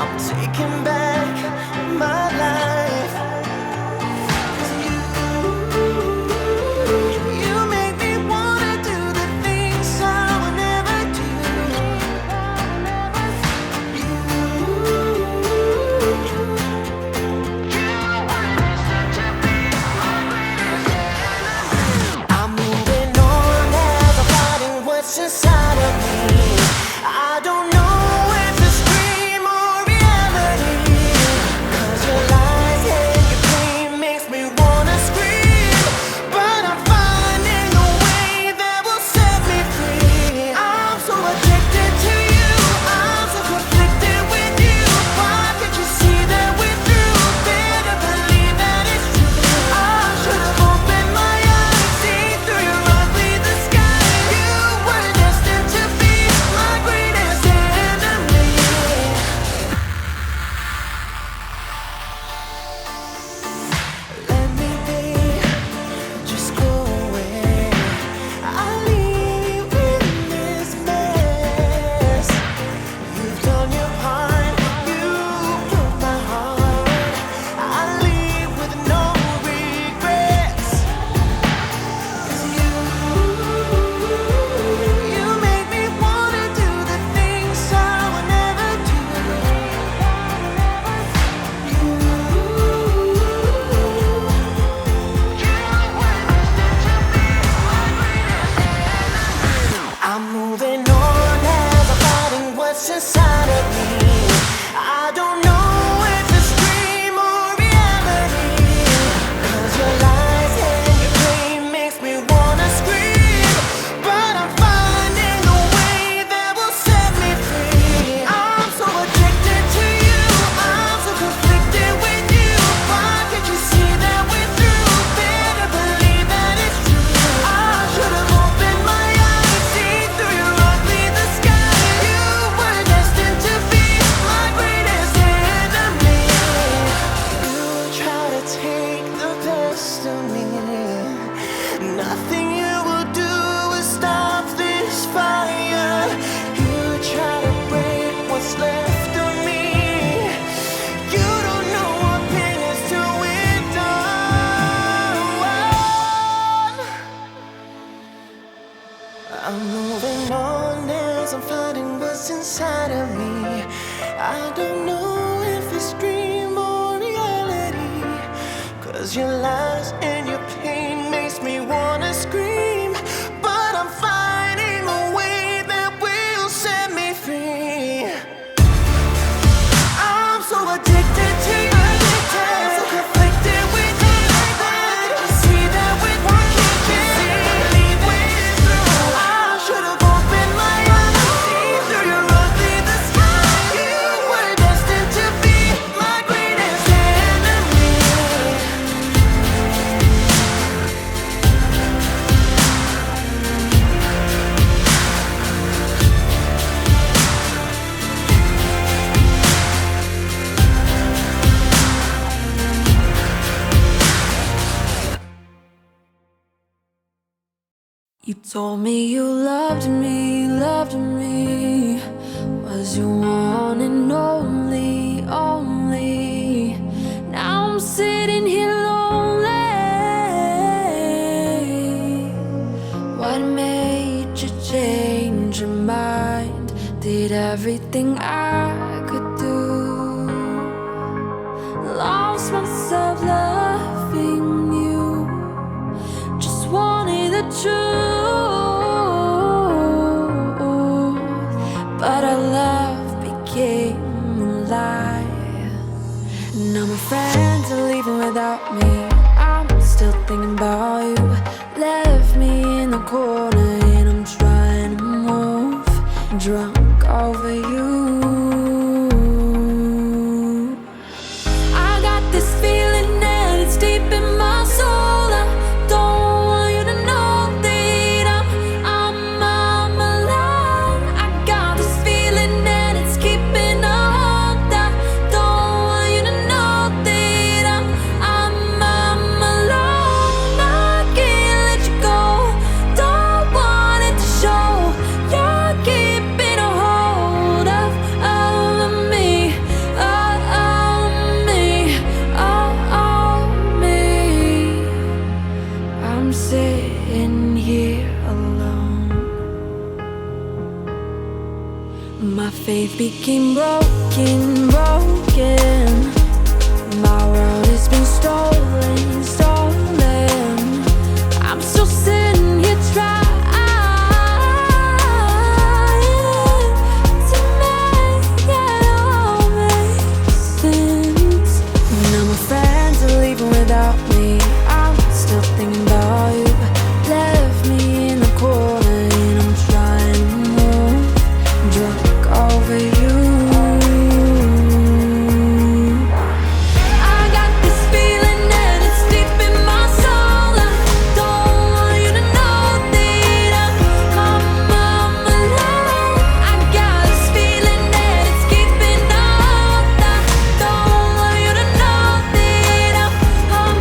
I'm taking back my life. 'Cause you make me wanna do the things I would never do. I'm moving on as I'm fighting what's inside of me. I don't know if it's dream or reality. 'Cause your lies and your pain makes me wanna scream. But I'm finding a way that will set me free. I'm so addicted to you. I'm so conflicted with you. Why can't you see that we're through? Better believe that it's true. I should have opened my eyes, seen through your ugly disguise. You were destined to be my greatest enemy. Let me be, just go away. I'll leave you in this mess. You've done your part, you broke my heart. I'll leave with no regrets. 'Cause you make me wanna do the things I would never do. I'm moving on as I'm fighting what's inside of me. I don't know if it's dream or reality. 'Cause your lies and your pain makes me wanna scream. But I'm finding a way that will set me free. I'm so addicted to you. I'm so conflicted with you. Why can't you see that we're through? Better believe that it's true. I should have opened my eyes, seen through your ugly disguise. You were destined to be my greatest enemy. You try to take the best of me. Nothing you will do will stop this fire. You try to break what's left of me. You don't know what pain is till we're done. I'm moving on as I'm fighting what's inside of me. I don't know if it's dream or reality. 'Cause your lies and your pain makes me wanna scream. But I'm finding a way that will set me free. I'm so addicted to you. I'm so conflicted with you. Why can't you see that we're believe we're through? I should have opened my eyes, seen through your ugly disguise. You were destined to be my greatest enemy. You told me you loved me, loved me. Was your one and only, only. Now I'm sitting here lonely. What made you change your mind? Did everything I could do. Lost myself loving you. Just wanted the truth. But our love became a lie. Now my friends are leaving without me. I'm still thinking about you. Left me in the corner and I'm trying to move. Drunk over you. I got this feeling and it's deep in my soul. I don't want you to know that I'm alone. I got this feeling and it's keeping a hold. I don't want you to know that I'm alone. I can't let you go. Don't want it to show. You're keeping a hold of became broken, broken. My world has been stolen, stolen. I'm still sitting here trying to make it all make sense. Now my friends are leaving without me. I'm still thinking about you. Left me in the corner and I'm trying to move. Drunk over you. I got this feeling and it's deep in my soul. I don't want you to know that I'm alone. I got this feeling and it's keeping up. I don't want you to know that I'm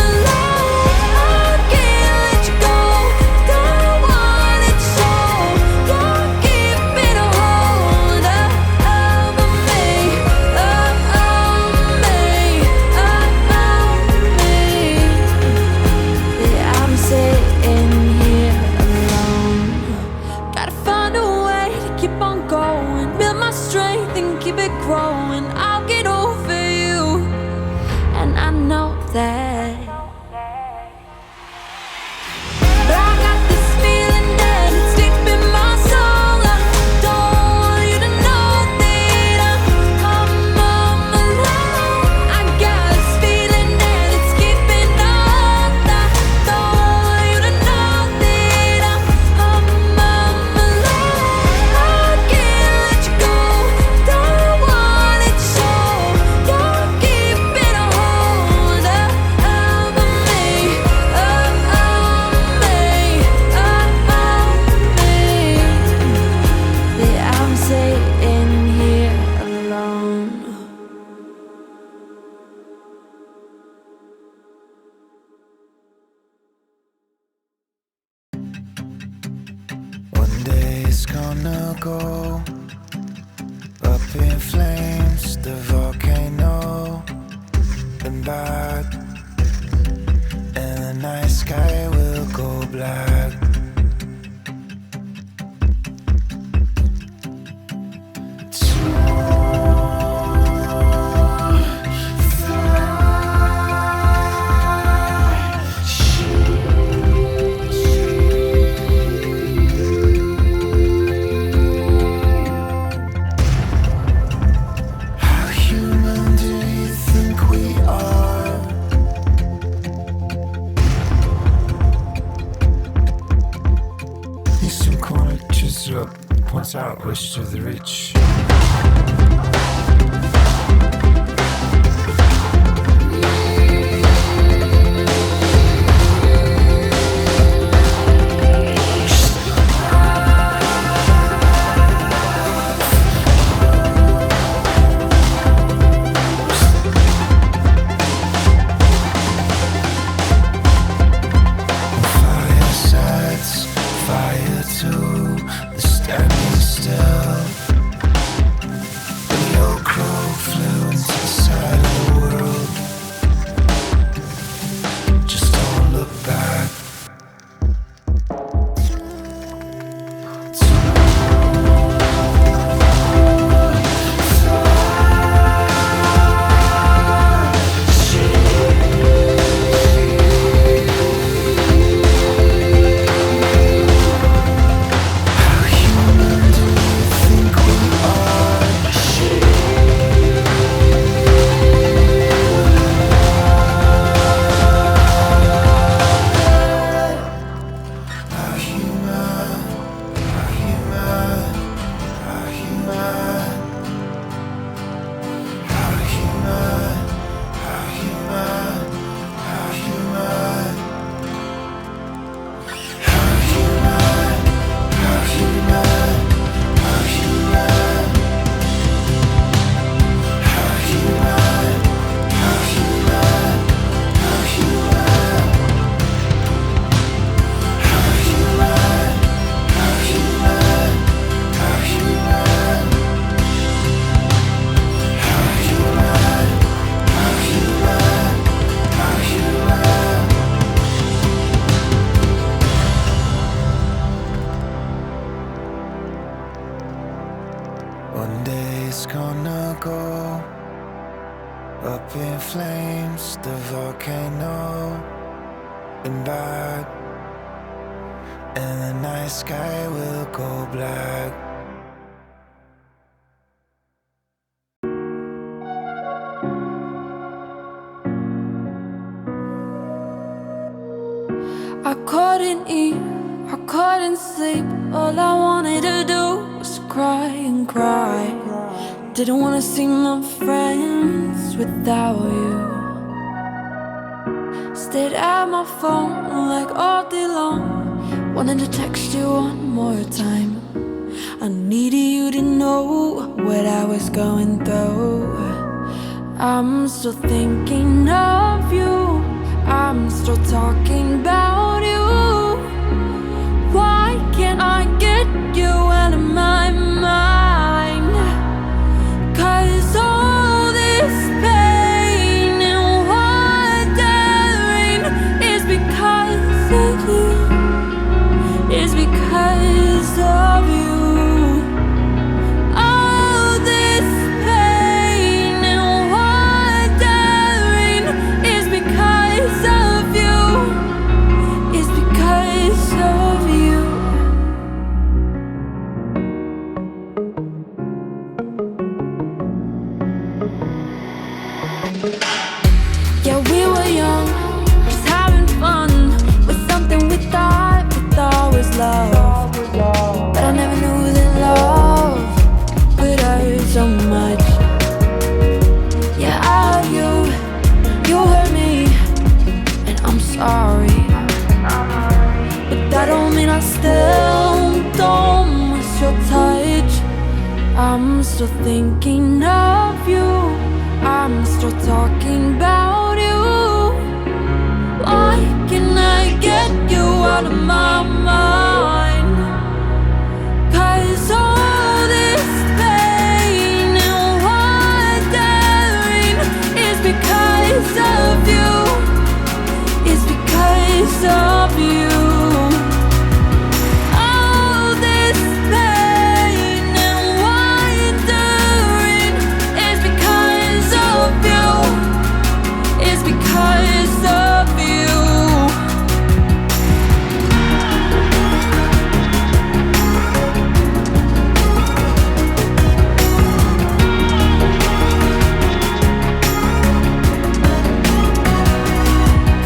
alone. I can't let you go. Don't want it so. You're keeping a hold of me, Yeah, I'm sitting here alone. Gotta find a way to keep on going. Build my strength and keep it growing. I'll get over you, and I know that. But I got this feeling that it's deep in my soul. I don't want you to know that I'm alone. I got this feeling that it's keeping up. I don't want you to know that I'm alone. I can't let you go. Don't want it so. You're keeping a hold of Yeah, I'm sitting here alone. One day it's gonna go up in flames, the volcano, and back, and the night sky will go black. How human do you think we are? Eastern corner, chisel up, points out, wish to the rich. Firesides, fire too, the standing still. One day it's gonna go up in flames, the volcano, and back, and the night sky will go black. I couldn't eat, I couldn't sleep. All I wanted to do was cry and cry. Didn't wanna see my friends without you. Stayed at my phone like all day long, wanted to text you one more time. I needed you to know what I was going through. I'm still thinking of you, I'm still talking about you. Why can't I get you out of my mind? 'Cause all this pain and wandering is because of you. Is because of you. All this pain and wandering is because of you. Is because of you. Yeah, we were young, just having fun with something we thought was love. But I never knew that love could hurt so much. Yeah, you hurt me, and I'm sorry. But that don't mean I still don't miss your touch. I'm still thinking of you, I'm still talking about you. Why can I get you out of my mind? 'Cause all this pain and wandering is because of you. Is because of you. All this pain and wandering is because of you. Is because of you.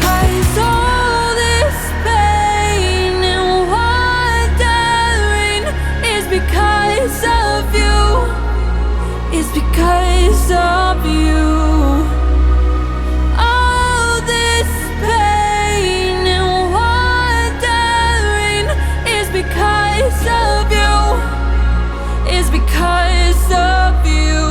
Cause all this pain and wandering is because of you. Is because of you. All this pain and wandering is because of you. Is because of you.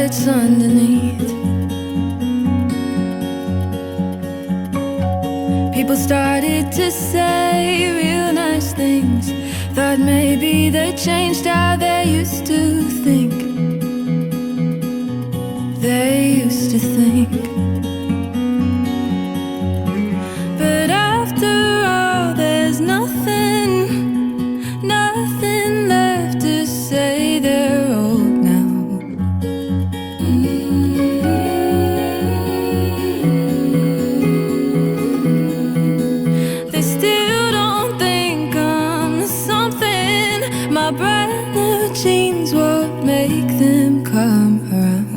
hurts underneath. People started to say real nice things. Thought maybe they changed how they used to think. They used to think. But after all, there's nothing left to say. They're old now. They still don't think I'm something. My brand new jeans won't make them come around.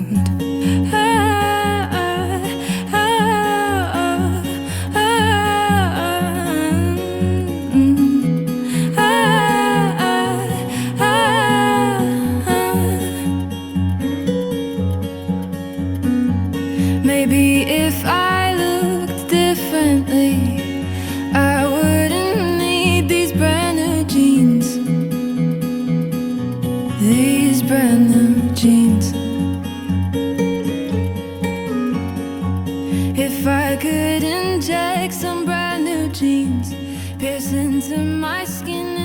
Maybe if I looked differently, I wouldn't need these brand new jeans. These brand new jeans. If I could inject some brand new jeans, pierce into my skin